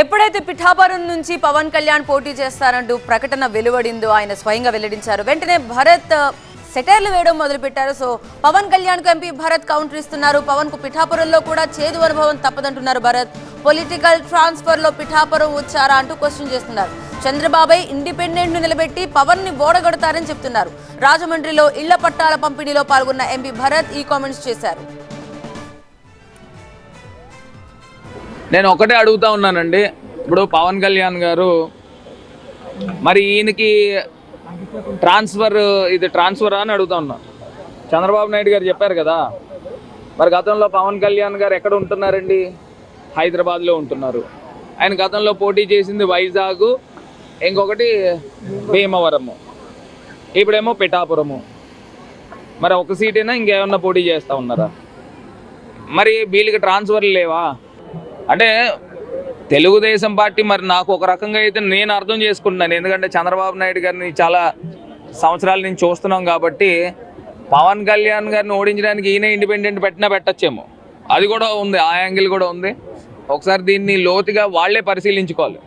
ఎప్పుడైతే పిఠాపురం నుంచి పవన్ కళ్యాణ్ పోటీ చేస్తారంటూ ప్రకటన వెలువడిందో ఆయన స్వయంగా వెల్లడించారు. వెంటనే భరత్ సెటైర్లు వేయడం మొదలుపెట్టారు. సో పవన్ కళ్యాణ్ కు ఎంపీ భరత్ కౌంటర్ ఇస్తున్నారు. పవన్ కు పిఠాపురంలో కూడా చేదు అనుభవం తప్పదంటున్నారు భరత్. పొలిటికల్ ట్రాన్స్ఫర్ లో పిఠాపురం వచ్చారా అంటూ క్వశ్చన్ చేస్తున్నారు. చంద్రబాబు ఇండిపెండెంట్ ను నిలబెట్టి పవన్ ని ఓడగొడతారని చెప్తున్నారు. రాజమండ్రిలో ఇళ్ల పట్టాల పంపిణీలో పాల్గొన్న ఎంపీ భరత్ ఈ కామెంట్స్ చేశారు. నేను ఒకటే అడుగుతా ఉన్నానండి, ఇప్పుడు పవన్ కళ్యాణ్ గారు మరి ఈయనకి ట్రాన్స్ఫర్ అని అడుగుతా ఉన్నా. చంద్రబాబు నాయుడు గారు చెప్పారు కదా, మరి గతంలో పవన్ కళ్యాణ్ గారు ఎక్కడ ఉంటున్నారండి? హైదరాబాద్లో ఉంటున్నారు. ఆయన గతంలో పోటీ చేసింది వైజాగ్, ఇంకొకటి భీమవరము, ఇప్పుడేమో పిఠాపురము. మరి ఒక సీటైనా ఇంకేమన్నా పోటీ చేస్తూ ఉన్నారా? మరి వీళ్ళకి ట్రాన్స్ఫర్లు లేవా? అంటే తెలుగుదేశం పార్టీ మరి నాకు ఒక రకంగా అయితే నేను అర్థం చేసుకుంటున్నాను. ఎందుకంటే చంద్రబాబు నాయుడు గారిని చాలా సంవత్సరాల నుంచి చూస్తున్నాం కాబట్టి పవన్ కళ్యాణ్ గారిని ఓడించడానికి ఈయన ఇండిపెండెంట్ పెట్టచ్చేమో, అది కూడా ఉంది, ఆ యాంగిల్ కూడా ఉంది. ఒకసారి దీన్ని లోతుగా వాళ్లే పరిశీలించుకోవాలి.